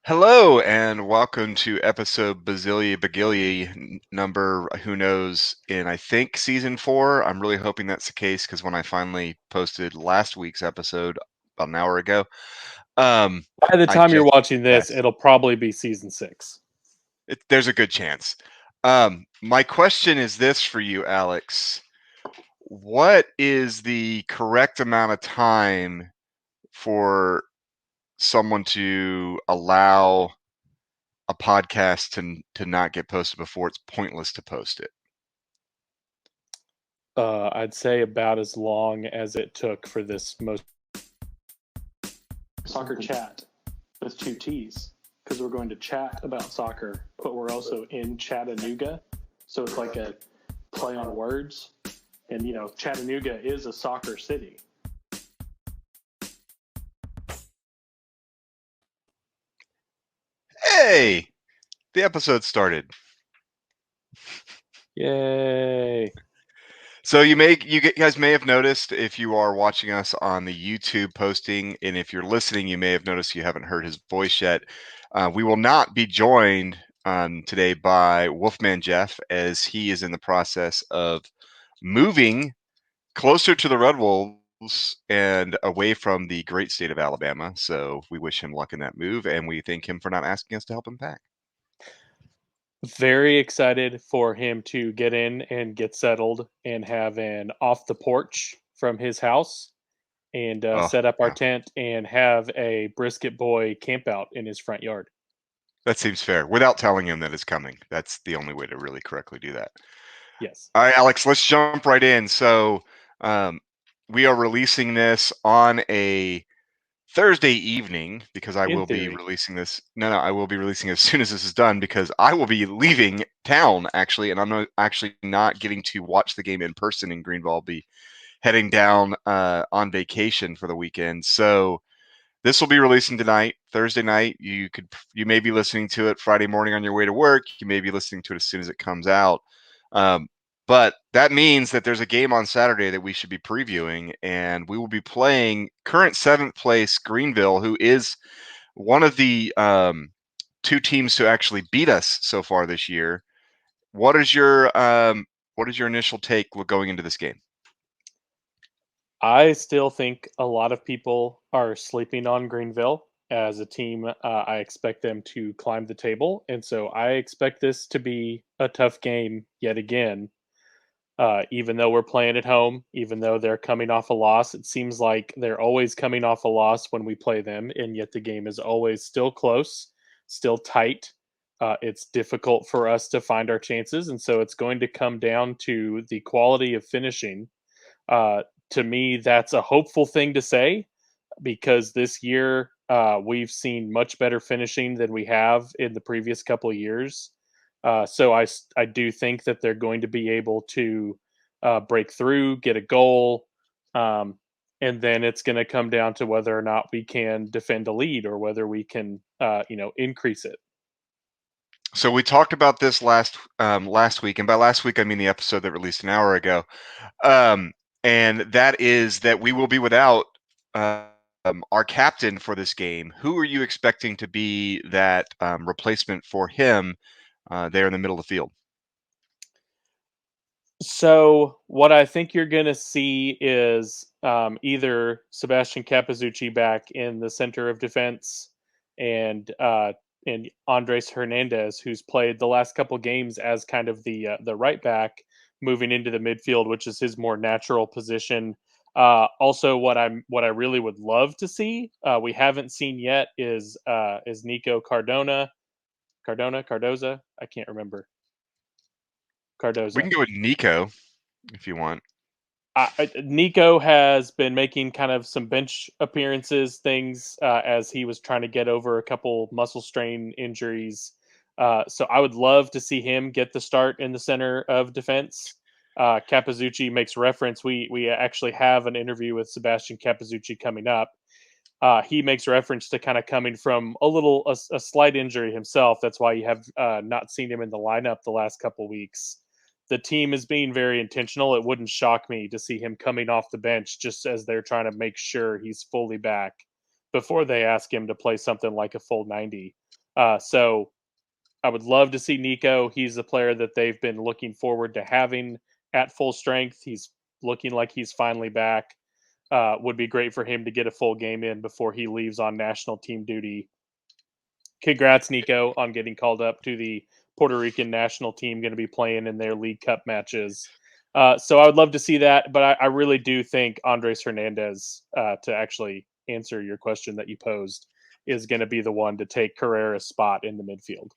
Hello and welcome to episode Bazilia Bagilli number who knows in I think season 4. I'm really hoping that's the case because when I finally posted last week's episode about an hour ago, um, By the I time you're just watching this, yes, it'll probably be season 6. there's a good chance. My question is this for you, Alex. What is the correct amount of time for someone to allow a podcast to not get posted before it's pointless to post it? I'd say about as long as it took for this most soccer chat with two T's because we're going to chat about soccer, but we're also in Chattanooga. So it's like a play on words. And, Chattanooga is a soccer city. Hey, the episode started. Yay. So you guys may have noticed if you are watching us on the YouTube posting, and if you're listening, you may have noticed you haven't heard his voice yet. We will not be joined today by Wolfman Jeff as he is in the process of moving closer to the Red Wolves and away from the great state of Alabama. So we wish him luck in that move, and we thank him for not asking us to help him pack. Very excited for him to get in and get settled and have an off the porch from his house and Oh, set up our yeah. tent and have a brisket boy camp out in his front yard. That seems fair. Without telling him that it's coming. That's the only way to really correctly do that. Yes. All right, Alex, let's jump right in. So, um, we are releasing this on a Thursday evening because I In will be theory. releasing this. No, I will be releasing as soon as this is done because I will be leaving town actually, and actually not getting to watch the game in person in Greenville. I'll be heading down on vacation for the weekend. So, this will be releasing tonight, Thursday night. You may be listening to it Friday morning on your way to work. You may be listening to it as soon as it comes out. Um, but that means that there's a game on Saturday that we should be previewing, and we will be playing current 7th place Greenville, who is one of the two teams to actually beat us so far this year. What is your initial take going into this game? I still think a lot of people are sleeping on Greenville as a team. I expect them to climb the table, and so I expect this to be a tough game yet again. Even though we're playing at home, even though they're coming off a loss, it seems like they're always coming off a loss when we play them, and yet the game is always still close, still tight. It's difficult for us to find our chances, and so it's going to come down to the quality of finishing. Uh, to me, that's a hopeful thing to say because this year we've seen much better finishing than we have in the previous couple of years. So I do think that they're going to be able to break through, get a goal, um, and then it's going to come down to whether or not we can defend a lead or whether we can, increase it. So we talked about this last week, and by last week I mean the episode that released an hour ago. Um, and that is that we will be without our captain for this game. Who are you expecting to be that replacement for him there in the middle of the field? So what I think you're going to see is either Sebastian Capazuchi back in the center of defense, and Andres Hernandez, who's played the last couple games as kind of the right back, moving into the midfield, which is his more natural position. Also, what I really would love to see, we haven't seen yet, is Nico Cardoza. I can't remember. We Cardoza. can go with Nico if you want. Nico has been making kind of some bench appearances, things as he was trying to get over a couple muscle strain injuries. So I would love to see him get the start in the center of defense. Capazuchi makes reference. We actually have an interview with Sebastian Capazuchi coming up. He makes reference to kind of coming from a slight injury himself. That's why you have not seen him in the lineup the last couple weeks. The team is being very intentional. It wouldn't shock me to see him coming off the bench just as they're trying to make sure he's fully back. before they ask him to play something like a full 90. So I would love to see Nico. He's the player that they've been looking forward to having at full strength. He's looking like he's finally back. Would be great for him to get a full game in before he leaves on national team duty. Congrats, Nico, on getting called up to the Puerto Rican national team, going to be playing in their League Cup matches. So I would love to see that, but I really do think Andres Hernandez, to actually answer your question that you posed, is going to be the one to take Carrera's spot in the midfield.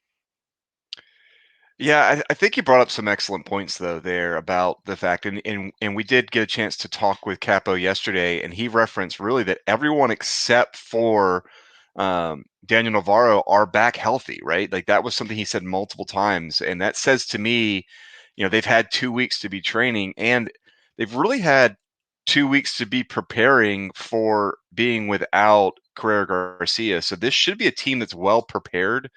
Yeah, I think you brought up some excellent points though there about the fact, and we did get a chance to talk with Capo yesterday, and he referenced really that everyone except for Daniel Navarro are back healthy, right? Like that was something he said multiple times, and that says to me, they've had 2 weeks to be training, and they've really had 2 weeks to be preparing for being without Carrera Garcia. So this should be a team that's well prepared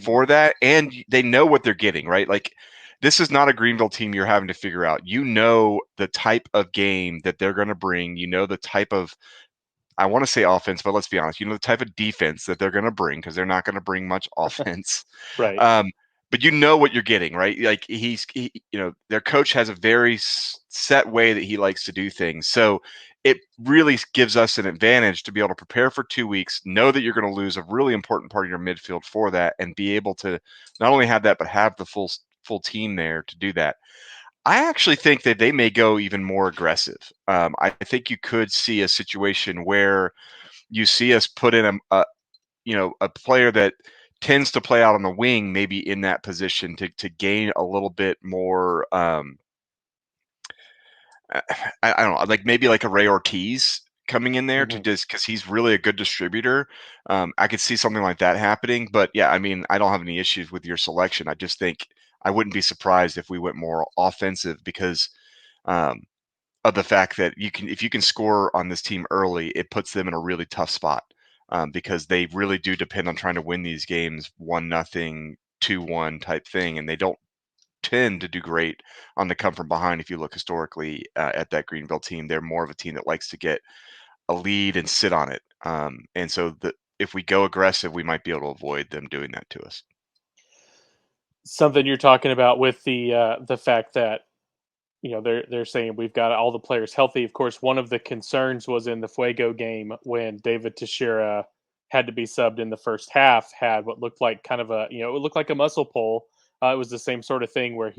for that, and they know what they're getting, right? Like this is not a Greenville team you're having to figure out. You know the type of game that they're going to bring. You know the type of, I want to say offense, but let's be honest, you know the type of defense that they're going to bring because they're not going to bring much offense. Right. But you know what you're getting, right? Like their coach has a very set way that he likes to do things. So it really gives us an advantage to be able to prepare for 2 weeks, know that you're going to lose a really important part of your midfield for that, and be able to not only have that, but have the full team there to do that. I actually think that they may go even more aggressive. I think you could see a situation where you see us put in a player that tends to play out on the wing, maybe in that position to gain a little bit more. I don't know, like maybe like a Ray Ortiz coming in there to just because he's really a good distributor. I could see something like that happening. But yeah, I mean, I don't have any issues with your selection. I just think I wouldn't be surprised if we went more offensive because um, of the fact that if you can score on this team early, it puts them in a really tough spot because they really do depend on trying to win these games 1-0, 2-1 type thing, and they don't tend to do great on the come from behind. If you look historically at that Greenville team, they're more of a team that likes to get a lead and sit on it. And so if we go aggressive, we might be able to avoid them doing that to us. Something you're talking about with the fact that they're saying we've got all the players healthy. Of course, one of the concerns was in the Fuego game when David Teixeira had to be subbed in the first half, had what looked like kind of it looked like a muscle pull. It was the same sort of thing where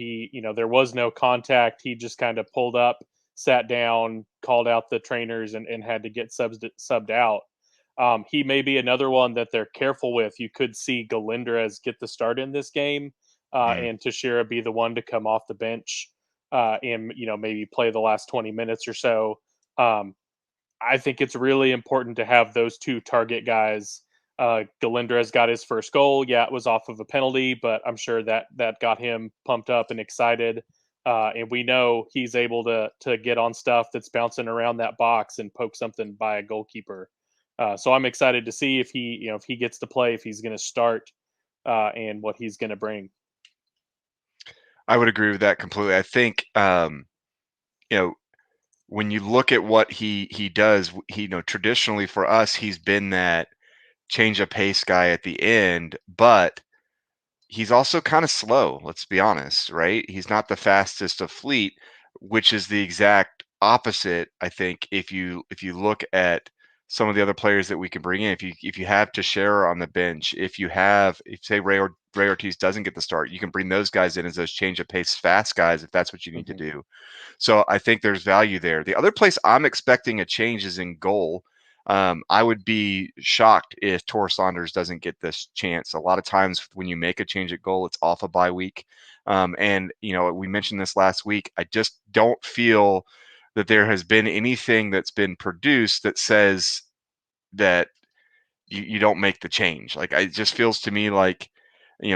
there was no contact. He just kind of pulled up, sat down, called out the trainers, and had to get subbed out. He may be another one that they're careful with. You could see Galindrez get the start in this game, and Teixeira be the one to come off the bench and maybe play the last 20 minutes or so. I think it's really important to have those two target guys. Galindrez got his first goal. Yeah, it was off of a penalty, but I'm sure that got him pumped up and excited. And we know he's able to get on stuff that's bouncing around that box and poke something by a goalkeeper. So I'm excited to see if he gets to play, if he's going to start, and what he's going to bring. I would agree with that completely. I think when you look at what he does, traditionally for us, he's been that change of pace guy at the end, but he's also kind of slow, let's be honest, right? He's not the fastest of fleet, which is the exact opposite, I think, if you look at some of the other players that we can bring in. If you have Teixeira on the bench, if say Ray Ortiz doesn't get the start, you can bring those guys in as those change of pace fast guys if that's what you need to do. So I think there's value there. The other place I'm expecting a change is in goal. I would be shocked if Tor Saunders doesn't get this chance. A lot of times when you make a change at goal, it's off a bye week. And we mentioned this last week. I just don't feel that there has been anything that's been produced that says that you don't make the change. Like it just feels to me like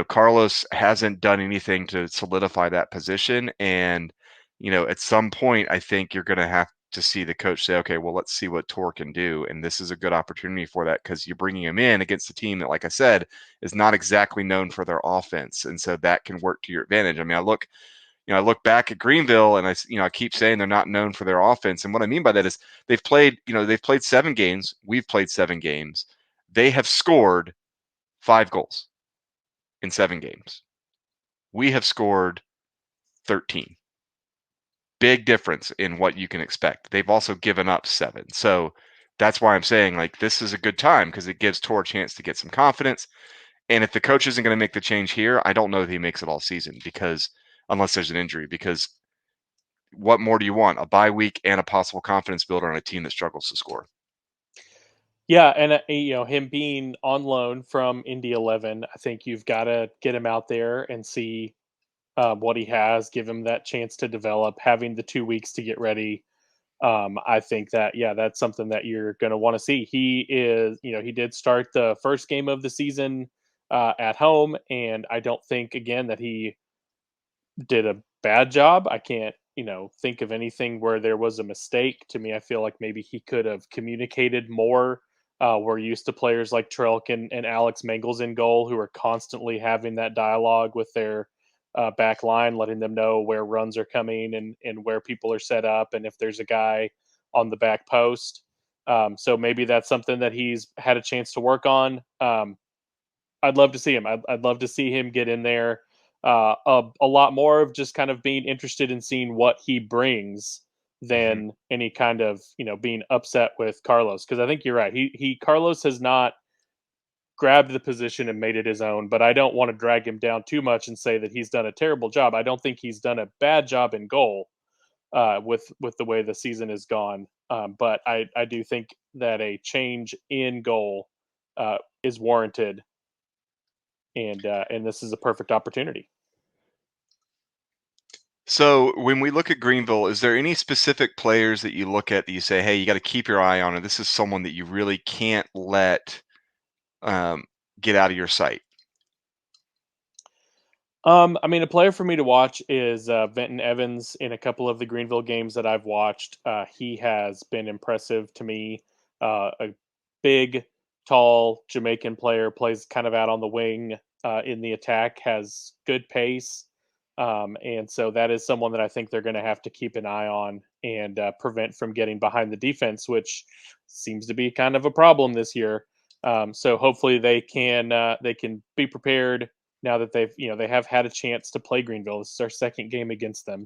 Carlos hasn't done anything to solidify that position. And at some point, I think you're going to have to see the coach say, okay, well, let's see what Tor can do. And this is a good opportunity for that because you're bringing him in against a team that, like I said, is not exactly known for their offense. And so that can work to your advantage. I mean, I look back at Greenville and I keep saying they're not known for their offense. And what I mean by that is they've played 7 games. We've played 7 games. They have scored 5 goals in 7 games. We have scored 13. Big difference in what you can expect. They've also given up 7. So that's why I'm saying like this is a good time because it gives Tor a chance to get some confidence. And if the coach isn't going to make the change here, I don't know that he makes it all season because unless there's an injury, because what more do you want? A bye week and a possible confidence builder on a team that struggles to score. Yeah, and him being on loan from Indy 11, I think you've got to get him out there and see what he has, give him that chance to develop, having the 2 weeks to get ready. I think that that's something that you're going to want to see. He did start the first game of the season at home, and I don't think again that he did a bad job. I can't, think of anything where there was a mistake. To me, I feel like maybe he could have communicated more. We're used to players like Trelk and Alex Mangels in goal who are constantly having that dialogue with their back line, letting them know where runs are coming and where people are set up and if there's a guy on the back post. So maybe that's something that he's had a chance to work on. I'd love to see him. I'd love to see him get in there a lot more of just kind of being interested in seeing what he brings than any kind of being upset with Carlos, because I think you're right. He Carlos has not grabbed the position and made it his own, but I don't want to drag him down too much and say that he's done a terrible job. I don't think he's done a bad job in goal with the way the season has gone. But I do think that a change in goal is warranted, and this is a perfect opportunity. So when we look at Greenville, is there any specific players that you look at that you say, hey, you got to keep your eye on it? This is someone that you really can't let get out of your sight. I mean, a player for me to watch is Venton Evans in a couple of the Greenville games that I've watched. He has been impressive to me. A big, tall Jamaican player, plays kind of out on the wing in the attack, has good pace. And so that is someone that I think they're going to have to keep an eye on and prevent from getting behind the defense, which seems to be kind of a problem this year. So hopefully they can be prepared now that they have had a chance to play Greenville. This is our second game against them.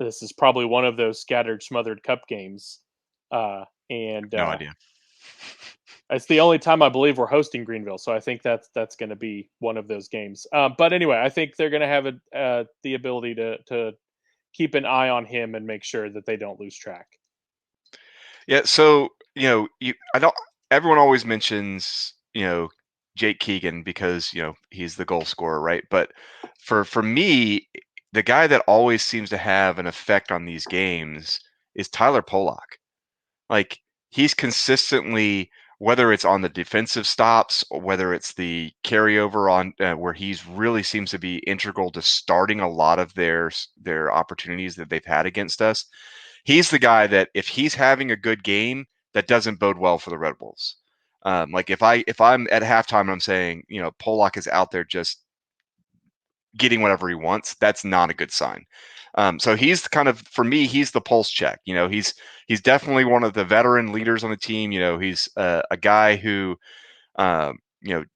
This is probably one of those scattered, smothered cup games, and No idea. it's the only time I believe we're hosting Greenville. So I think that's going to be one of those games. But anyway, I think they're going to have the ability to keep an eye on him and make sure that they don't lose track. Yeah. So I don't. Everyone always mentions Jake Keegan because he's the goal scorer, right? But for me, the guy that always seems to have an effect on these games is Tyler Polak. Like he's consistently, whether it's on the defensive stops or whether it's the carryover on where he's really seems to be integral to starting a lot of their opportunities that they've had against us. He's the guy that if he's having a good game, that doesn't bode well for the Red Bulls. Like if I'm at halftime and I'm saying, Polak is out there just getting whatever he wants, that's not a good sign. So he's kind of, for me, he's the pulse check. He's definitely one of the veteran leaders on the team. He's a guy who,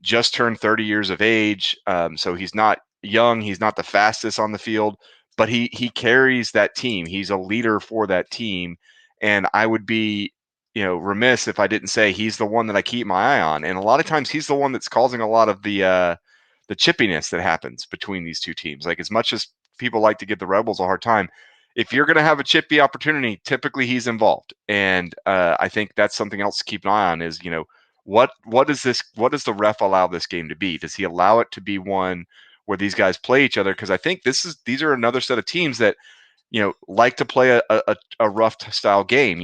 just turned 30 years of age. So he's not young. He's not the fastest on the field, but he carries that team. He's a leader for that team. And I would be, remiss if I didn't say he's the one that I keep my eye on. And a lot of times he's the one that's causing a lot of the chippiness that happens between these two teams. Like as much as people like to give the Rebels a hard time, if you're going to have a chippy opportunity, typically he's involved. And I think that's something else to keep an eye on is, what does the ref allow this game to be? Does he allow it to be one where these guys play each other? Because I think these are another set of teams that, like to play a rough style game.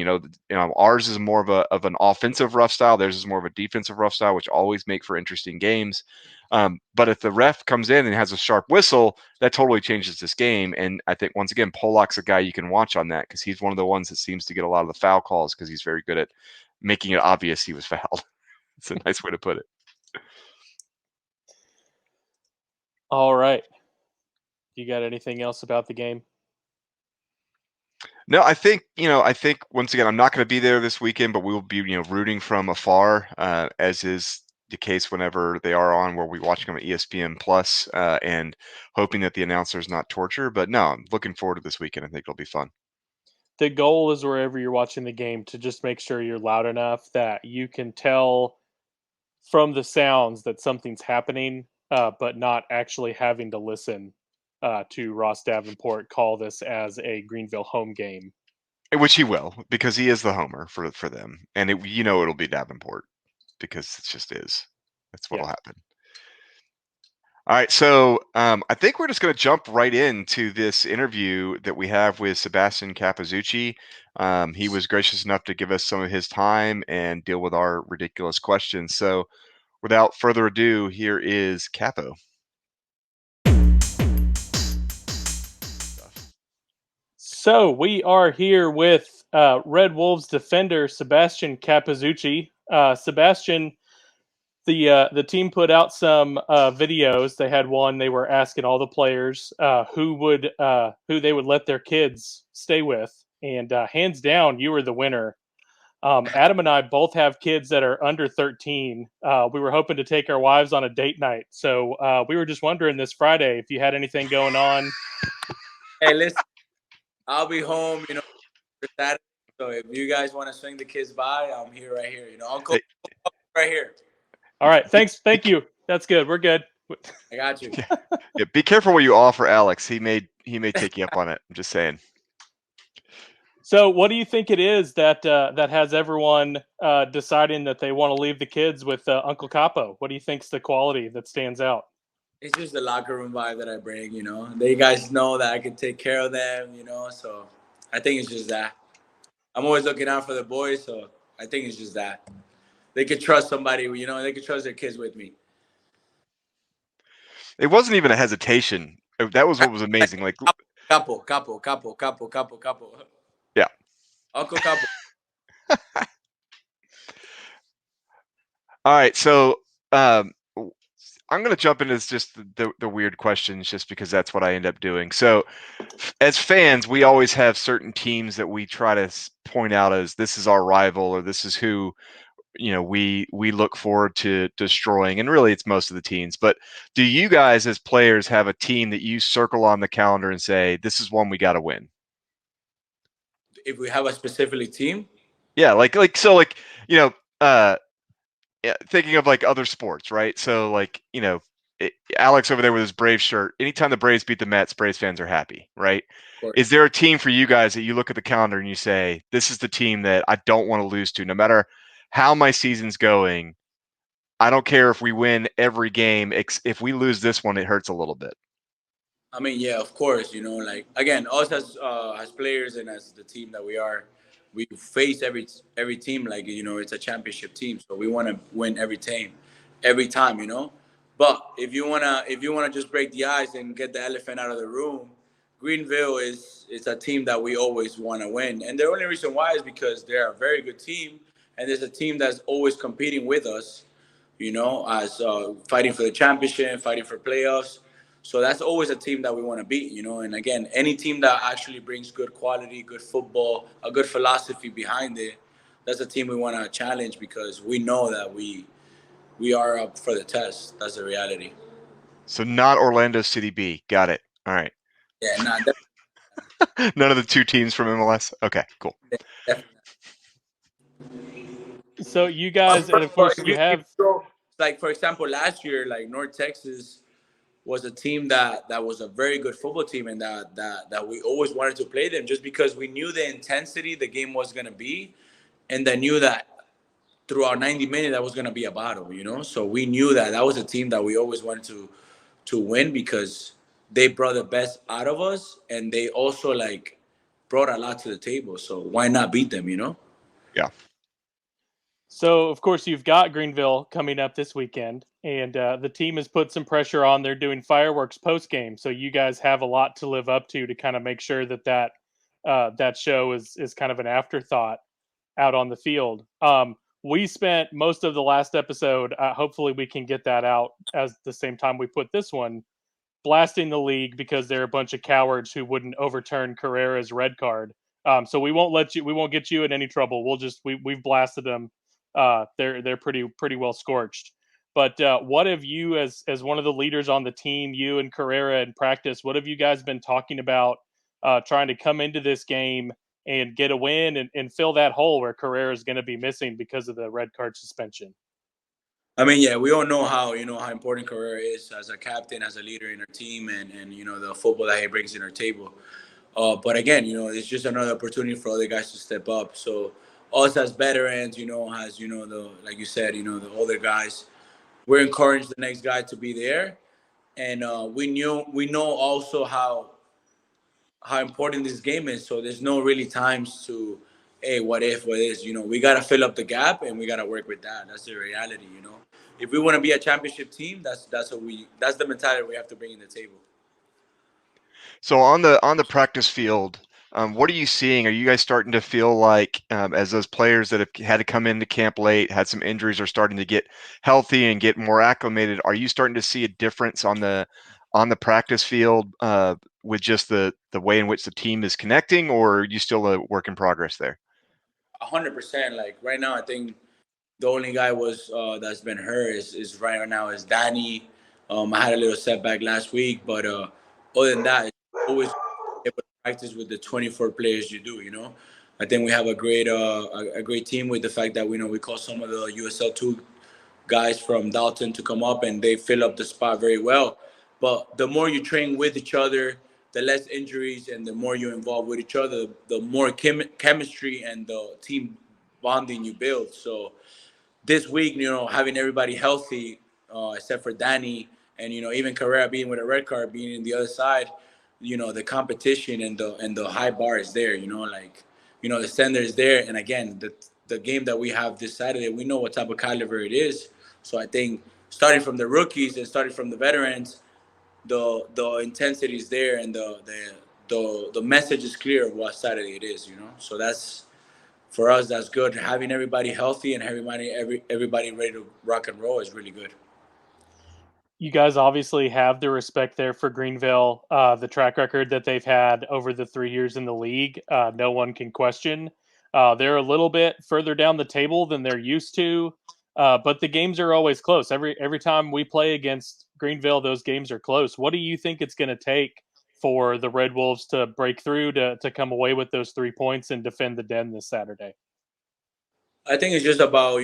Ours is more of an offensive rough style. Theirs is more of a defensive rough style, which always make for interesting games. But if the ref comes in and has a sharp whistle, that totally changes this game. And I think once again, Polak's a guy you can watch on that because he's one of the ones that seems to get a lot of the foul calls because he's very good at making it obvious he was fouled. It's a nice way to put it. All right. You got anything else about the game? No, I think once again, I'm not going to be there this weekend, but we will be rooting from afar, as is the case whenever they are on, where we watch them at ESPN Plus, and hoping that the announcer is not torture. But no, I'm looking forward to this weekend. I think it'll be fun. The goal is wherever you're watching the game to just make sure you're loud enough that you can tell from the sounds that something's happening, but not actually having to listen to Ross Davenport call this as a Greenville home game. Which he will, because he is the homer for them, and it'll be Davenport because it just is. That's what'll happen. All right, so I think we're just going to jump right into this interview that we have with Sebastian Capazuchi. He was gracious enough to give us some of his time and deal with our ridiculous questions. So without further ado, here is Capo. So we are here with Red Wolves defender Sebastian Capazuchi. Sebastian, the team put out some videos. They had one. They were asking all the players who they would let their kids stay with, and hands down, you were the winner. Adam and I both have kids that are under 13. We were hoping to take our wives on a date night, so we were just wondering this Friday if you had anything going on. Hey, listen, I'll be home, for Saturday. So if you guys want to swing the kids by, I'm here right here. Uncle right here. All right, thanks, thank you. That's good. We're good. I got you. Yeah, be careful what you offer Alex. He may take you up on it. I'm just saying. So, what do you think it is that has everyone deciding that they want to leave the kids with Uncle Capo? What do you think's the quality that stands out? It's just the locker room vibe that I bring. They guys know that I can take care of them. So I think it's just that. I'm always looking out for the boys, so I think it's just that they could trust somebody. They could trust their kids with me. It wasn't even a hesitation. That was what was amazing. Like Capo. Yeah. Uncle Capo. All right, so I'm going to jump into just the weird questions, just because that's what I end up doing. So, as fans, we always have certain teams that we try to point out as this is our rival, or this is who we look forward to destroying. And really, it's most of the teams. But do you guys, as players, have a team that you circle on the calendar and say, this is one we got to win? If we have a specific team, yeah, thinking of like other sports, right? So Alex over there with his Braves shirt. Anytime the Braves beat the Mets, Braves fans are happy, right? Is there a team for you guys that you look at the calendar and you say, this is the team that I don't want to lose to, no matter how my season's going? I don't care if we win every game. If we lose this one, it hurts a little bit. I mean, yeah, of course. Again, us as players and as the team that we are, we face every team like it's a championship team, so we want to win every time. But if you wanna just break the ice and get the elephant out of the room, Greenville is a team that we always want to win, and the only reason why is because they're a very good team, and there's a team that's always competing with us, as fighting for the championship, fighting for playoffs. So that's always a team that we want to beat, And again, any team that actually brings good quality, good football, a good philosophy behind it, that's a team we want to challenge, because we know that we are up for the test. That's the reality. So not Orlando City B. Got it. All right. Yeah, none of the two teams from MLS. Okay, cool. Definitely. So you guys, and of course you have, like, for example, last year, like North Texas was a team that was a very good football team, and that we always wanted to play them, just because we knew the intensity the game was going to be, and then knew that throughout 90 minutes that was going to be a battle, So we knew that was a team that we always wanted to win, because they brought the best out of us, and they also brought a lot to the table. So why not beat them, Yeah. So, of course, you've got Greenville coming up this weekend, and the team has put some pressure on. They're doing fireworks post game, so you guys have a lot to live up to kind of make sure that show is kind of an afterthought out on the field. We spent most of the last episode. Hopefully, we can get that out as the same time we put this one. blasting the league because they're a bunch of cowards who wouldn't overturn Carrera's red card. So we won't get you in any trouble. We've blasted them. They're pretty well scorched. But what have you, as one of the leaders on the team, you and Carrera in practice, what have you guys been talking about trying to come into this game and get a win and fill that hole where Carrera is going to be missing because of the red card suspension? I mean, yeah, we all know how important Carrera is as a captain, as a leader in our team, and the football that he brings in our table. But again, it's just another opportunity for other guys to step up. So us as veterans, as the like you said, the older guys, we're encouraged the next guy to be there, and we know also how important this game is. So there's no really times to, hey, what if, what is, we got to fill up the gap and we got to work with that. That's the reality, If we want to be a championship team, that's the mentality we have to bring in the table. So on the practice field, what are you seeing? Are you guys starting to feel like, as those players that have had to come into camp late, had some injuries, are starting to get healthy and get more acclimated? Are you starting to see a difference on the practice field with just the way in which the team is connecting, or are you still a work in progress there? 100%. Like right now, I think the only guy that's been hurt is right now is Danny. I had a little setback last week, but other than that, it's always able to practice with the 24 players you do. I think we have a great team with the fact that we call some of the USL2 guys from Dalton to come up, and they fill up the spot very well. But the more you train with each other, the less injuries, and the more you involve with each other, the more chemistry and the team bonding you build. So this week, having everybody healthy, except for Danny, and even Carrera being with a red card, being in the other side, the competition and the high bar is there. The standard is there. And again, the game that we have this Saturday, we know what type of caliber it is. So I think starting from the rookies and starting from the veterans, the intensity is there, and the message is clear of what Saturday it is. So that's, for us, that's good. Having everybody healthy and everybody ready to rock and roll is really good. You guys obviously have the respect there for Greenville. The track record that they've had over the 3 years in the league, no one can question. They're a little bit further down the table than they're used to, but the games are always close. Every time we play against Greenville, those games are close. What do you think it's going to take for the Red Wolves to break through to come away with those 3 points and defend the Den this Saturday? I think it's just about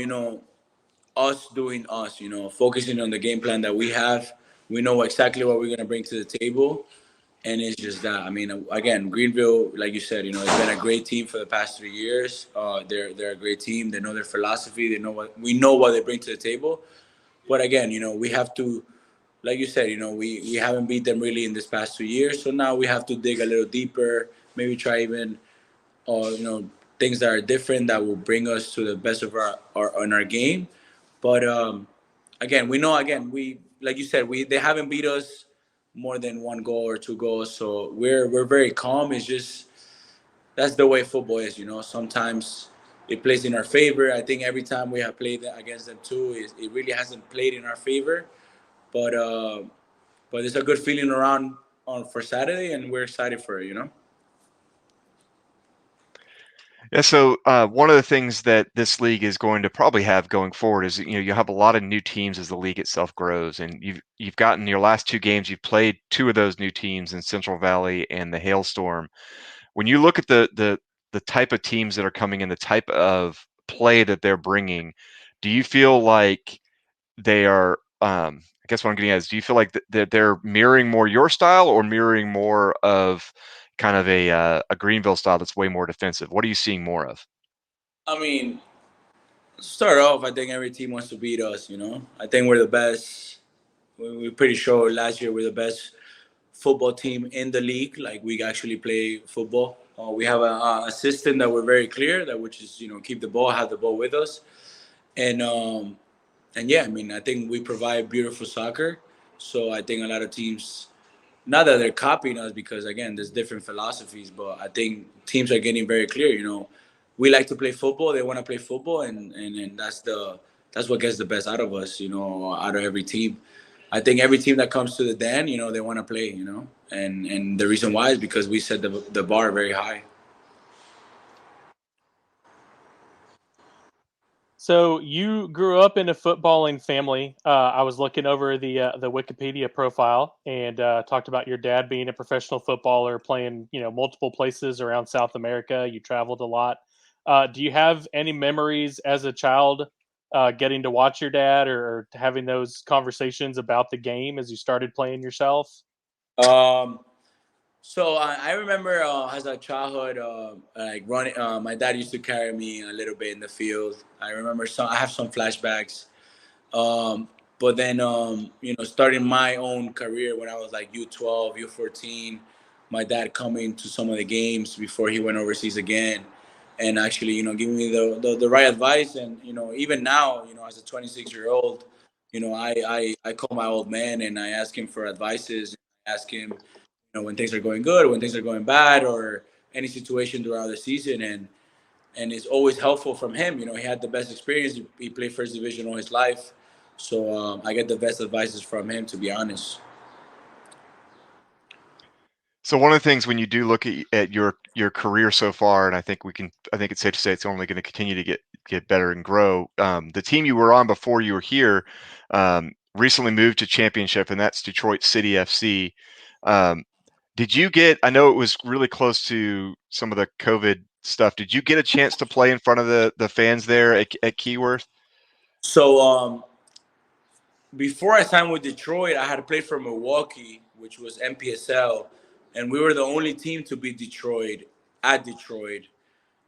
us doing us. Focusing on the game plan that we have. We know exactly what we're going to bring to the table, and it's just that. I mean, again, Greenville, like you said, it's been a great team for the past 3 years. They're a great team. They know their philosophy. We know what they bring to the table. But again, we have to, like you said, we haven't beat them really in this past 2 years. So now we have to dig a little deeper, maybe try even, things that are different that will bring us to the best of our game. But again, we know, we, like you said, they haven't beat us more than 1 goal or 2 goals. So we're very calm. It's just, that's the way football is. Sometimes it plays in our favor. I think every time we have played against them too, it really hasn't played in our favor. But it's a good feeling around for Saturday, and we're excited for it. Yeah, so one of the things that this league is going to probably have going forward is, you have a lot of new teams as the league itself grows, and you've gotten your last 2 games, you've played 2 of those new teams in Central Valley and the Hailstorm. When you look at the type of teams that are coming in, the type of play that they're bringing, do you feel like they are? I guess what I'm getting at is, do you feel like that they're mirroring more your style, or mirroring more of kind of a Greenville style that's way more defensive? What are you seeing more of? I mean, start off, I think every team wants to beat us. I think we're the best. We're pretty sure last year we're the best football team in the league. Like, we actually play football. We have a system that we're very clear, which is keep the ball, have the ball with us, and yeah, I mean, I think we provide beautiful soccer. So I think a lot of teams, not that they're copying us, because again, there's different philosophies, but I think teams are getting very clear. We like to play football. They want to play football, and that's what gets the best out of us. Out of every team. I think every team that comes to the Den, they want to play, and the reason why is because we set the bar very high. So you grew up in a footballing family. I was looking over the Wikipedia profile and talked about your dad being a professional footballer, playing multiple places around South America. You traveled a lot. Do you have any memories as a child getting to watch your dad or having those conversations about the game as you started playing yourself? Um, so I remember as a childhood, like running. My dad used to carry me a little bit in the field. I remember some. I have some flashbacks. But then, starting my own career when I was like U12, U14, my dad coming to some of the games before he went overseas again, and actually, giving me the right advice. And even now, as a 26-year-old, I call my old man and I ask him for advices. Ask him, when things are going good, when things are going bad, or any situation throughout the season, and it's always helpful from him. He had the best experience. He played first division all his life, so I get the best advices from him, to be honest. So one of the things when you do look at your career so far, and I think it's safe to say it's only going to continue to get better and grow. The team you were on before you were here recently moved to championship, and that's Detroit City FC. Did you get? I know it was really close to some of the COVID stuff. Did you get a chance to play in front of the fans there at Keyworth? So before I signed with Detroit, I had played for Milwaukee, which was MPSL, and we were the only team to beat Detroit at Detroit.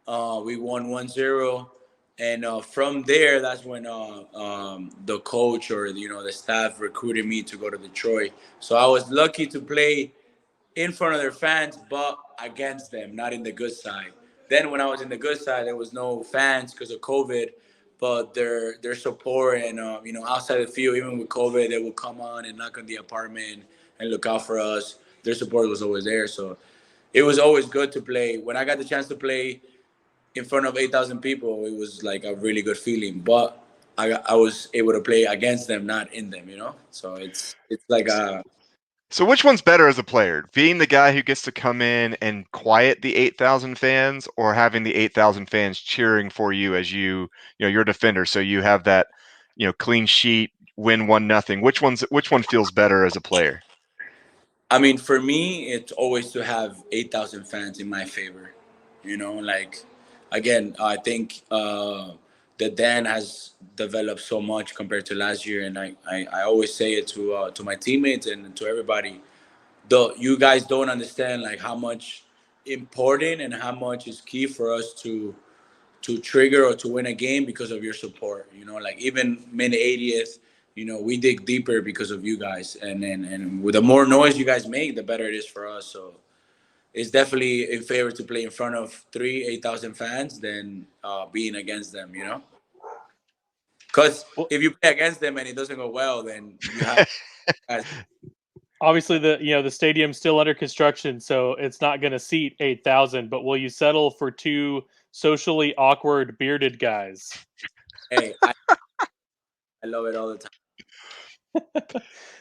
We won 1-0, and from there, that's when the coach or the staff recruited me to go to Detroit. So I was lucky to play in front of their fans, but against them, not in the good side. Then when I was in the good side, there was no fans because of COVID, but their support and outside the field, even with COVID, they would come on and knock on the apartment and look out for us. Their support was always there, so it was always good to play. When I got the chance to play in front of 8,000 people, it was like a really good feeling. But I was able to play against them, not in them, So it's like a. So which one's better as a player? Being the guy who gets to come in and quiet the 8,000 fans, or having the 8,000 fans cheering for you as you're a defender, so you have that, clean sheet, win 1-0. Which one feels better as a player? I mean, for me, it's always to have 8,000 fans in my favor. Like, again, I think the Dan has developed so much compared to last year, and I always say it to my teammates and to everybody. Though you guys don't understand like how much important and how much is key for us to trigger or to win a game because of your support. Like even minute 80th, we dig deeper because of you guys, and with the more noise you guys make, the better it is for us. So it's definitely in favor to play in front of 8,000 fans than being against them. Because if you play against them and it doesn't go well, then you have guys. Obviously, the stadium's still under construction, so it's not going to seat 8,000. But will you settle for two socially awkward bearded guys? Hey, I love it all the time.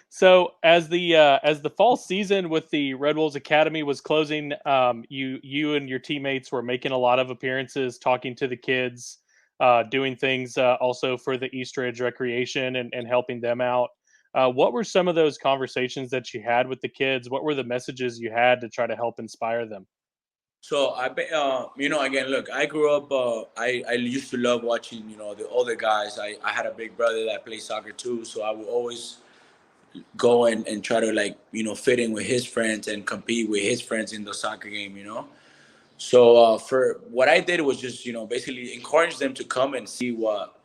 So as the fall season with the Red Wolves Academy was closing, you and your teammates were making a lot of appearances, talking to the kids, doing things also for the Eastridge Recreation and helping them out. What were some of those conversations that you had with the kids? What were the messages you had to try to help inspire them? So again, look, I grew up. I used to love watching, the older guys. I had a big brother that played soccer too, so I would always go and try to like fit in with his friends and compete with his friends in the soccer game. So for what I did was just basically encourage them to come and see what,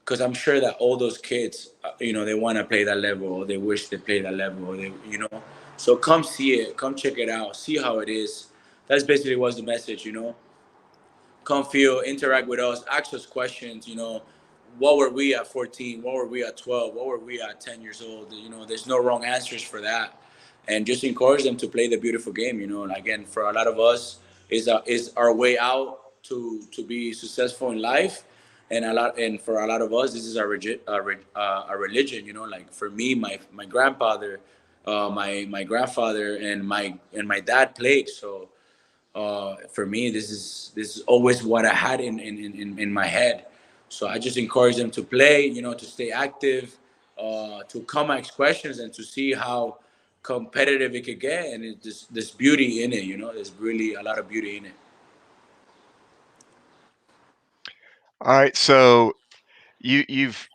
because I'm sure that all those kids, they want to play that level, or they wish they played that level, or they. So come see it, come check it out, see how it is. That's basically what's the message. Come feel, interact with us, ask us questions. What were we at 14? What were we at 12? What were we at 10 years old? There's no wrong answers for that, and just encourage them to play the beautiful game. And again, for a lot of us, is our way out to be successful in life, and for a lot of us, this is our religion. You know, like for me, my grandfather, my grandfather, and my dad played. So for me, this is always what I had in my head. So I just encourage them to play, you know, to stay active, to come ask questions, and to see how competitive it could get. And there's beauty in it, you know. There's really a lot of beauty in it. All right, so you've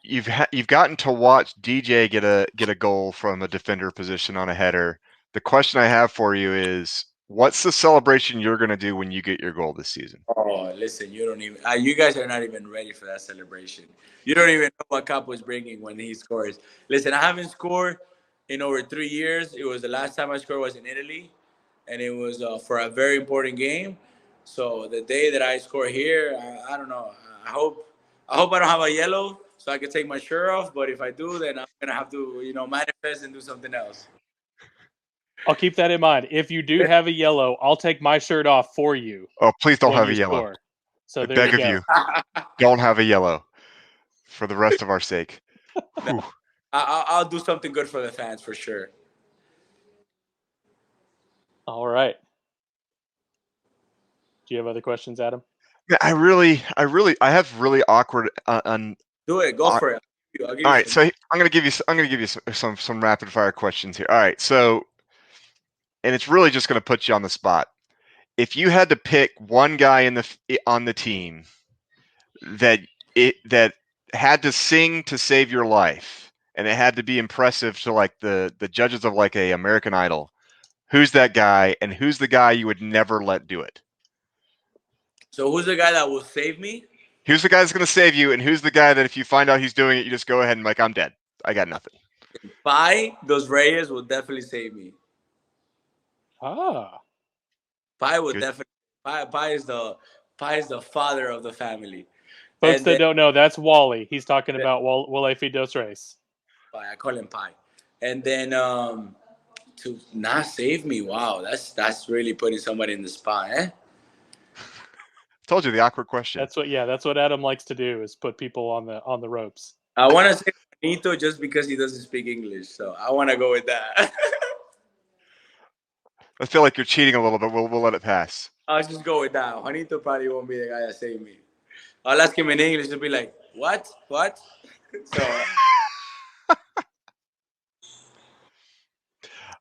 gotten to watch DJ get a goal from a defender position on a header. The question I have for you is, what's the celebration you're going to do when you get your goal this season? Oh, listen, you don't even. You guys are not even ready for that celebration. You don't even know what Capo is bringing when he scores. Listen, I haven't scored in over 3 years. It was the last time I scored was in Italy, and it was for a very important game. So the day that I score here, I don't know. I hope I don't have a yellow, so I can take my shirt off. But if I do, then I'm gonna have to, you know, manifest and do something else. I'll keep that in mind. If you do have a yellow, I'll take my shirt off for you. Oh, please don't have a yellow. Score. So I there beg you of go. you, don't have a yellow for the rest of our sake. I'll do something good for the fans for sure. All right. Do you have other questions, Adam? Yeah, I have really awkward. Do it. Go for it. I'll give you all right, some. so I'm gonna give you some rapid fire questions here. All right, so, and it's really just gonna put you on the spot. If you had to pick one guy on the team that had to sing to save your life, and it had to be impressive to like the judges of like a American Idol, who's that guy, and who's the guy you would never let do it? So who's the guy that will save me? Who's the guy that's going to save you, and who's the guy that if you find out he's doing it, you just go ahead and like, I'm dead. I got nothing. Pai dos Reyes will definitely save me. Ah. Pai will definitely. Pai is the father of the family. Folks that don't know, that's Wally. He's talking about Walefi dos Reis. Pai, I call him Pai. And then to not save me, wow, that's really putting somebody in the spot, eh? Told you the awkward question. That's what Adam likes to do, is put people on the ropes. I want to say Juanito just because he doesn't speak English, so I want to go with that. I feel like you're cheating a little bit. We'll let it pass. I'll just go with that. Juanito probably won't be the guy that saved me. I'll ask him in English to be like, what? So.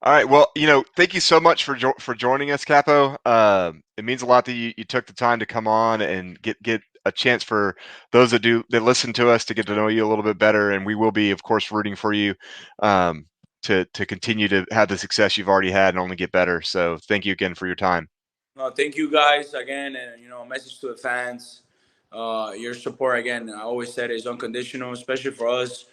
All right. Well, thank you so much for joining us, Capo. It means a lot that you took the time to come on and get a chance for those that listen to us to get to know you a little bit better. And we will be, of course, rooting for you to continue to have the success you've already had and only get better. So thank you again for your time. No, thank you guys again, and a message to the fans. Your support again, I always said, is unconditional, especially for us.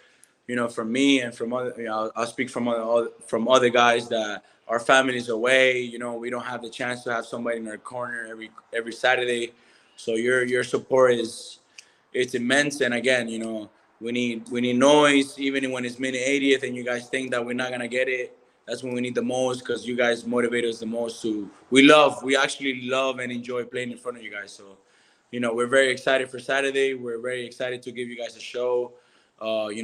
From me and from other, I'll speak from other guys that our families away. We don't have the chance to have somebody in our corner every Saturday. So your support it's immense. And again, we need noise, even when it's minute 80th and you guys think that we're not gonna get it. That's when we need the most, because you guys motivate us the most. We actually love and enjoy playing in front of you guys. So, we're very excited for Saturday. We're very excited to give you guys a show.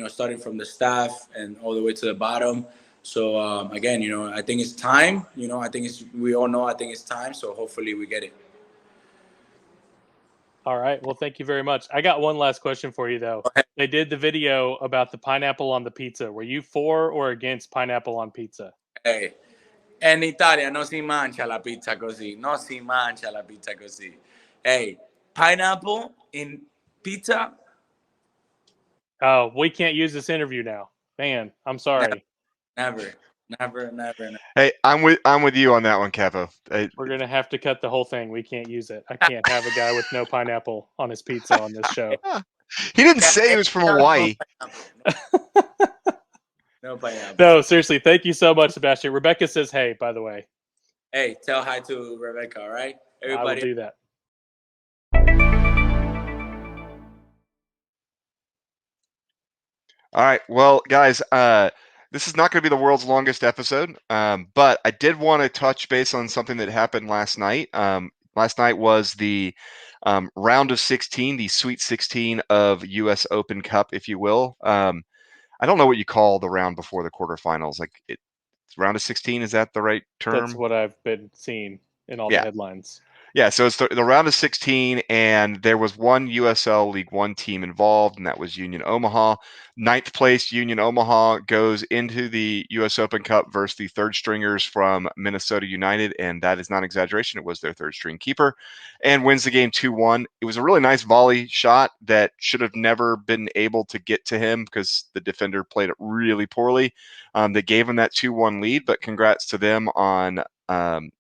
Starting from the staff and all the way to the bottom. So again, I think it's time. We all know. I think it's time. So hopefully we get it. All right. Well, thank you very much. I got one last question for you, though. They did the video about the pineapple on the pizza. Were you for or against pineapple on pizza? Hey, in Italia no si mangia la pizza così. No si mangia la pizza così. Hey, pineapple in pizza? Oh, we can't use this interview now. Man, I'm sorry. Never. Hey, I'm with you on that one, Capo. We're gonna have to cut the whole thing. We can't use it. I can't have a guy with no pineapple on his pizza on this show. He didn't say he was from Hawaii. No pineapple. No, seriously. Thank you so much, Sebastian. Rebecca says, "Hey, by the way." Hey, tell hi to Rebecca. All right, everybody. I will do that. All right. Well, guys, this is not going to be the world's longest episode, but I did want to touch base on something that happened last night. Last night was the round of 16, the Sweet 16 of U.S. Open Cup, if you will. I don't know what you call the round before the quarterfinals. Like round of 16, is that the right term? That's what I've been seeing in all the headlines. Yeah, so it's the round of 16, and there was one USL League One team involved, and that was Union Omaha. Ninth place Union Omaha goes into the U.S. Open Cup versus the third stringers from Minnesota United, and that is not exaggeration. It was their third string keeper, and wins the game 2-1. It was a really nice volley shot that should have never been able to get to him because the defender played it really poorly. They gave him that 2-1 lead, but congrats to them on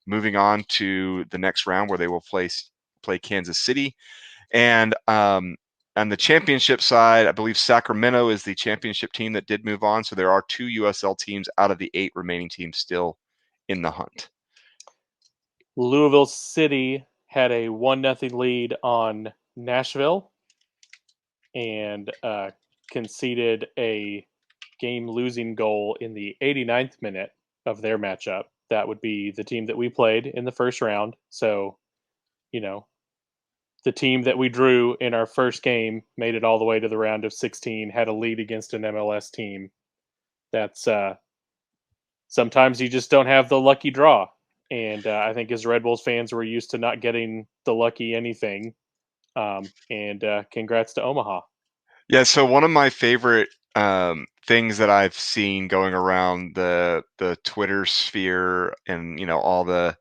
moving on to the next round where they will play Kansas City. And on the championship side, I believe Sacramento is the championship team that did move on. So there are 2 USL teams out of the 8 remaining teams still in the hunt. Louisville City had a 1-0 lead on Nashville and conceded a game-losing goal in the 89th minute of their matchup. That would be the team that we played in the first round. So, the team that we drew in our first game made it all the way to the round of 16, had a lead against an MLS team. That's sometimes you just don't have the lucky draw. And I think as Red Bulls fans, we're used to not getting the lucky anything. And congrats to Omaha. Yeah, so one of my favorite things that I've seen going around the Twitter sphere and all the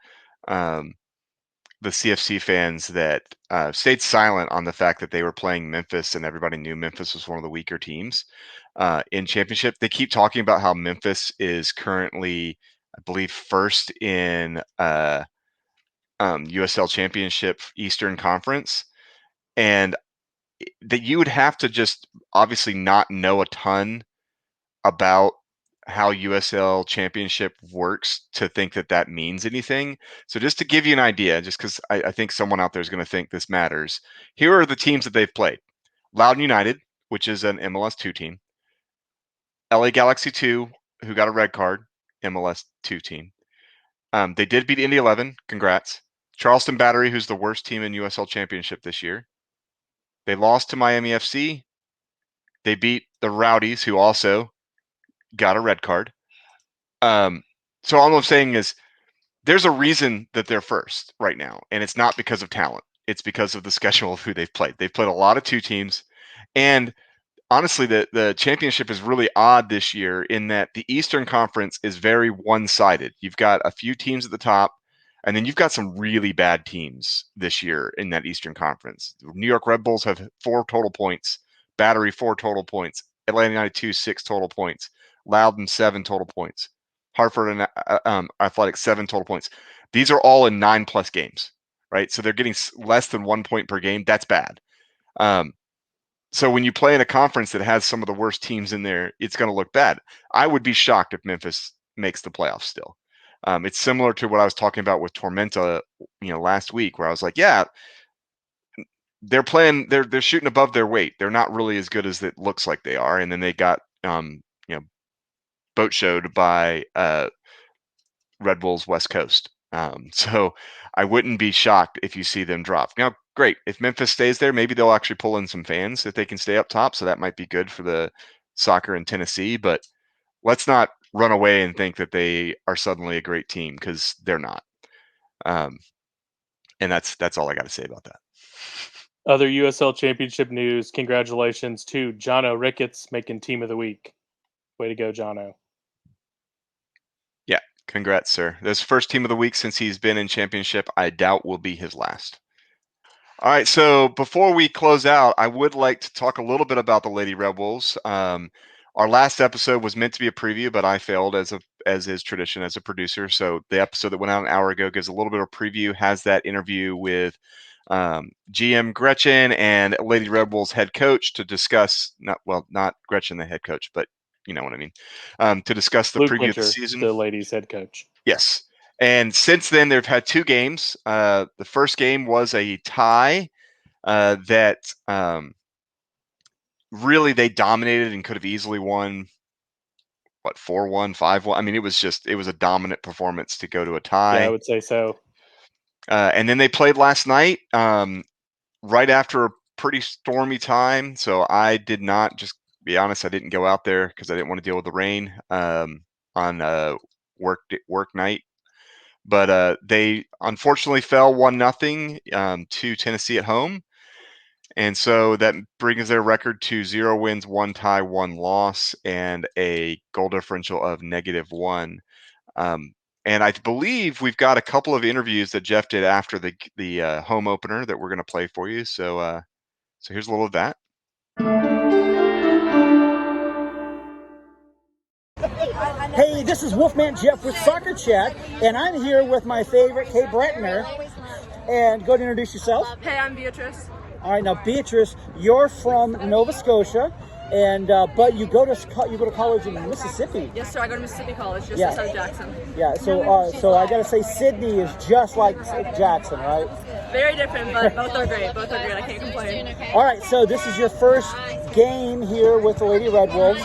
CFC fans that stayed silent on the fact that they were playing Memphis and everybody knew Memphis was one of the weaker teams in championship. They keep talking about how Memphis is currently, I believe, first in USL Championship Eastern Conference, and that you would have to just obviously not know a ton about how USL Championship works to think that that means anything. So just to give you an idea, just because I think someone out there is going to think this matters, here are the teams that they've played. Loudoun United, which is an MLS 2 team. LA Galaxy 2, who got a red card, MLS 2 team. They did beat Indy 11. Congrats. Charleston Battery, who's the worst team in USL Championship this year. They lost to Miami FC. They beat the Rowdies, who also got a red card. So all I'm saying is there's a reason that they're first right now, and it's not because of talent. It's because of the schedule of who they've played. They've played a lot of 2 teams, and honestly, the championship is really odd this year in that the Eastern Conference is very one-sided. You've got a few teams at the top, and then you've got some really bad teams this year in that Eastern Conference. New York Red Bulls have 4 total points, Battery 4 total points, Atlanta United 2 6 total points, Loudoun 7 total points, Hartford and Athletic 7 total points. These are all in 9+ games, right? So they're getting less than 1 point per game. That's bad. So when you play in a conference that has some of the worst teams in there, it's going to look bad. I would be shocked if Memphis makes the playoffs still. It's similar to what I was talking about with Tormenta, last week, where I was like, yeah, they're playing, they're shooting above their weight. They're not really as good as it looks like they are. And then they got, boat showed by Red Bulls West Coast. So I wouldn't be shocked if you see them drop. Now, great. If Memphis stays there, maybe they'll actually pull in some fans if they can stay up top. So that might be good for the soccer in Tennessee. But let's not run away and think that they are suddenly a great team, because they're not. And that's all I got to say about that. Other USL Championship news. Congratulations to Jono Ricketts making Team of the Week. Way to go, Jono. Yeah, congrats, sir. This first Team of the Week since he's been in championship. I doubt will be his last. All right, so before we close out, I would like to talk a little bit about the Lady Red Wolves. Our last episode was meant to be a preview, but I failed as is tradition as a producer. So the episode that went out an hour ago gives a little bit of preview, has that interview with GM Gretchen and Lady Red Bulls head coach to discuss, not Gretchen, the head coach, but you know what I mean, to discuss the Luke preview Winter, of the season. the ladies' head coach. Yes. And since then, they've had 2 games. The first game was a tie that really they dominated and could have easily won, 4-1, 5-1. I mean, it was a dominant performance to go to a tie. Yeah, I would say so. And then they played last night right after a pretty stormy time. So I did not, just be honest, I didn't go out there because I didn't want to deal with the rain on work night. But they unfortunately fell 1-0 to Tennessee at home. And so that brings their record to 0 wins, 1 tie, 1 loss, and a goal differential of -1. And I believe we've got a couple of interviews that Jeff did after the home opener that we're going to play for you. So here's a little of that. Hey, this is Wolfman Jeff with Soccer Chat, and I'm here with my favorite, Kate Bretner. And go ahead and introduce yourself. Hey, I'm Beatrice. All right, now Beatrice, you're from Nova Scotia, and but you go to college in Mississippi. Yes, sir. I go to Mississippi College, just Yeah. outside of Jackson. Yeah, so I gotta say Sydney is just like Jackson, right? Very different, but both are great. Both are great. I can't complain. All right, so this is your first game here with the Lady Red Wolves.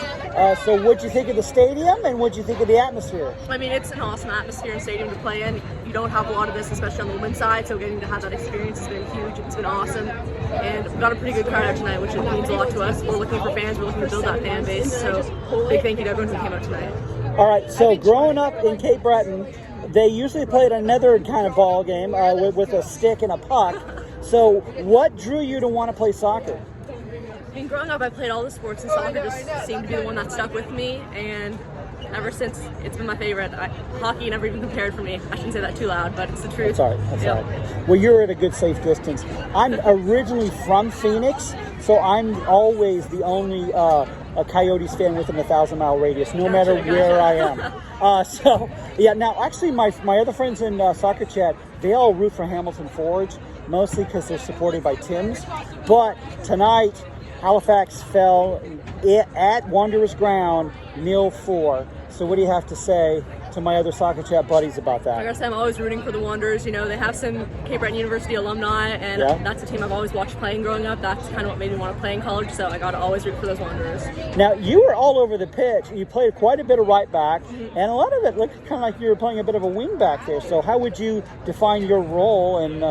So what'd you think of the stadium, and what'd you think of the atmosphere? I mean, it's an awesome atmosphere and stadium to play in. You don't have a lot of this, especially on the women's side, so getting to have that experience has been huge. It's been awesome. And we got a pretty good crowd out tonight, which means a lot to us. We're looking for fans. We're looking to build that fan base. So big thank you to everyone who came out tonight. All right, so growing up in Cape Breton, they usually played another kind of ball game with a stick and a puck. So what drew you to want to play soccer? I mean, growing up, I played all the sports, and soccer just seemed to be the one that stuck with me. And ever since, it's been my favorite. Hockey never even compared for me. I shouldn't say that too loud, but it's the truth. That's all right. That's all right. Well, you're at a good, safe distance. I'm originally from Phoenix, so I'm always the only a Coyotes fan within a 1,000-mile radius, no matter where I am. So, yeah, now, actually, my other friends in Soccer Chat, they all root for Hamilton Forge, mostly because they're supported by Tim's. But tonight, Halifax fell at Wanderers ground 0-4. So what do you have to say to my other Soccer Chat buddies about that? I gotta say, I'm always rooting for the Wanderers. You know, they have some Cape Breton University alumni, and that's a team I've always watched playing growing up. That's kind of what made me want to play in college, so I gotta always root for those Wanderers. Now, you were all over the pitch. You played quite a bit of right back, and a lot of it looked kind of like you were playing a bit of a wing back there. So how would you define your role, and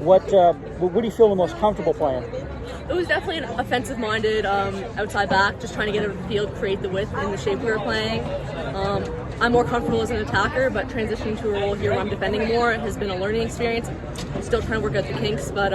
what do you feel the most comfortable playing? It was definitely an offensive-minded outside back, just trying to get over the field, create the width in the shape we were playing. I'm more comfortable as an attacker, but transitioning to a role here where I'm defending more has been a learning experience. I'm still trying to work out the kinks, but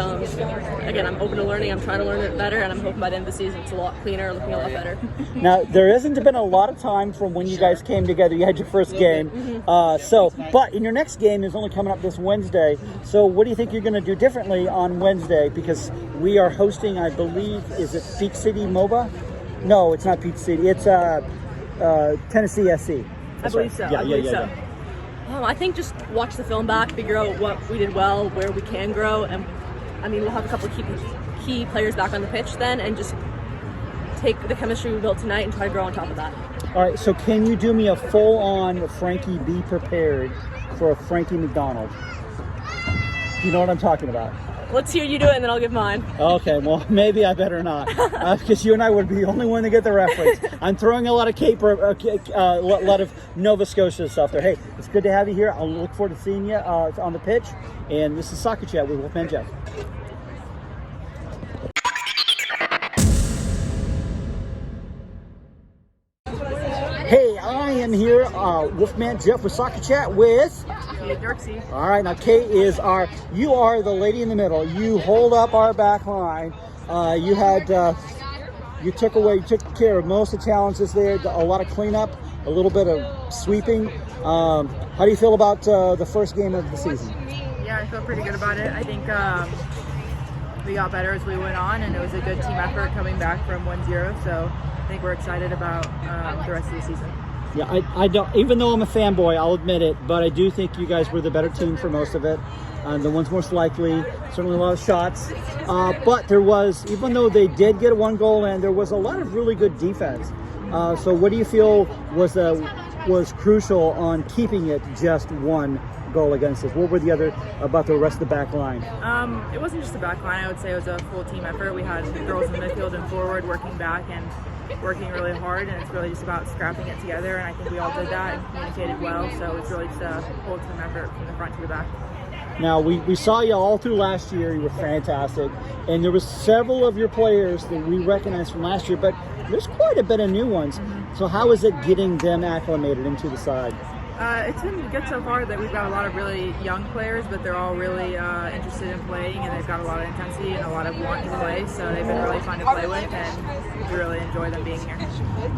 again, I'm open to learning. I'm trying to learn it better, and I'm hoping by the end of the season it's a lot cleaner, looking a lot better. Now, there hasn't been a lot of time from when you guys came together. You had your first game. But in your next game is only coming up this Wednesday. So what do you think you're going to do differently on Wednesday? Because we are hosting, I believe, is it Peak City MOBA? No, it's not Peak City. It's Tennessee SC. I believe so. Yeah. I think just watch the film back, figure out what we did well, where we can grow, and I mean, we'll have a couple of key players back on the pitch then, and just take the chemistry we built tonight and try to grow on top of that. All right, so can you do me a full-on Frankie Be Prepared for a Frankie McDonald? You know what I'm talking about? Let's hear you do it, and then I'll give mine. Okay, well, maybe I better not, because you and I would be the only one to get the reference. I'm throwing a lot of lot of Nova Scotia stuff there. Hey, it's good to have you here. I'll look forward to seeing you on the pitch. And this is Soccer Chat with Wolfman Jeff. Hey, I am here, Wolfman Jeff with Soccer Chat with Kate Dirksey. All right, now Kate you are the lady in the middle. You hold up our back line. You took care of most of the challenges there. A lot of cleanup, a little bit of sweeping. How do you feel about the first game of the season? Yeah, I feel pretty good about it. I think we got better as we went on, and it was a good team effort coming back from 1-0. So I think we're excited about the rest of the season. Yeah, I don't. Even though I'm a fanboy, I'll admit it, but I do think you guys were the better team for most of it. The ones most likely, certainly a lot of shots. But there was, even though they did get one goal in, there was a lot of really good defense. So what do you feel was crucial on keeping it just one goal against us? What were the other about the rest of the back line? It wasn't just the back line. I would say it was a full team effort. We had girls in the midfield and forward working back and working really hard, and it's really just about scrapping it together, and I think we all did that and communicated well, so it's really just a whole team effort from the front to the back. Now, we saw you all through last year. You were fantastic. And there was several of your players that we recognized from last year, but there's quite a bit of new ones. So how is it getting them acclimated into the side? It's been good so far that we've got a lot of really young players, but they're all really interested in playing, and they've got a lot of intensity and a lot of want to play, so they've been really fun to play with, and we really enjoy them being here.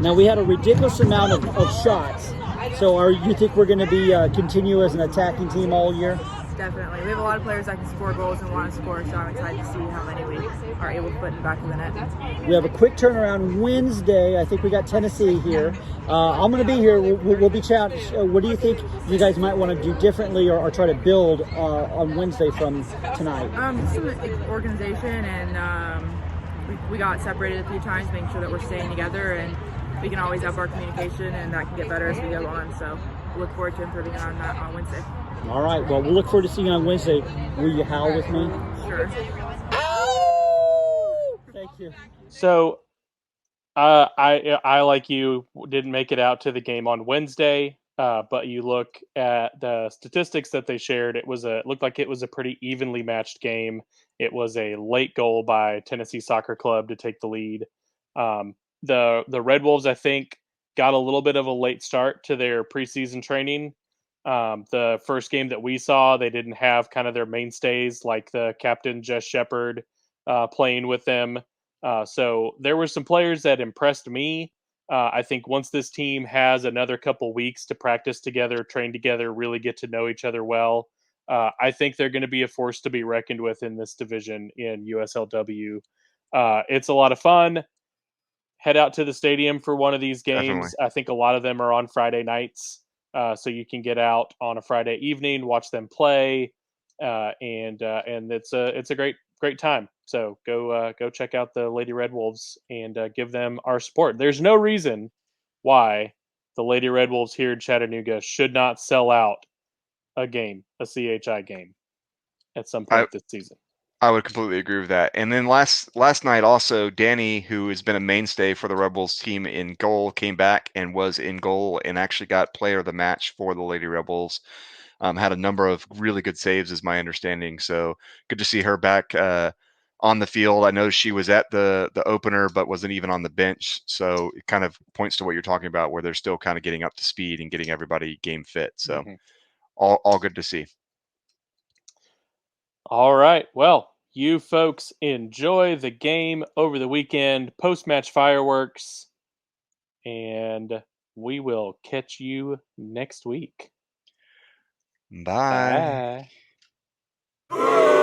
Now, we had a ridiculous amount of shots, so you think we're going to be continue as an attacking team all year? Definitely. We have a lot of players that can score goals and want to score, so I'm excited to see how many we are able to put in the back of the net. We have a quick turnaround Wednesday. I think we got Tennessee here. I'm going to be here. We'll be chatting. What do you think you guys might want to do differently or try to build on Wednesday from tonight? Some organization, and we got separated a few times, making sure that we're staying together, and we can always up our communication, and that can get better as we go on. So we look forward to improving on that on Wednesday. All right. Well, we'll look forward to seeing you on Wednesday. Will you howl with me? Sure. Thank you. So, I like you didn't make it out to the game on Wednesday, but you look at the statistics that they shared. It looked like it was a pretty evenly matched game. It was a late goal by Tennessee Soccer Club to take the lead. The Red Wolves, I think, got a little bit of a late start to their preseason training. The first game that we saw, they didn't have kind of their mainstays like the captain, Jess Shepard, playing with them. So there were some players that impressed me. I think once this team has another couple weeks to practice together, train together, really get to know each other well, I think they're going to be a force to be reckoned with in this division in USLW. It's a lot of fun. Head out to the stadium for one of these games. Definitely. I think a lot of them are on Friday nights. So you can get out on a Friday evening, watch them play, and it's a great time. So go check out the Lady Red Wolves and give them our support. There's no reason why the Lady Red Wolves here in Chattanooga should not sell out a CHI game at some point this season. I would completely agree with that. And then last night also, Danny, who has been a mainstay for the Rebels team in goal, came back and was in goal and actually got player of the match for the Lady Rebels. Had a number of really good saves, is my understanding. So good to see her back on the field. I know she was at the opener, but wasn't even on the bench. So it kind of points to what you're talking about, where they're still kind of getting up to speed and getting everybody game fit. So all good to see. All right. Well, you folks enjoy the game over the weekend, post-match fireworks, and we will catch you next week. Bye. Bye.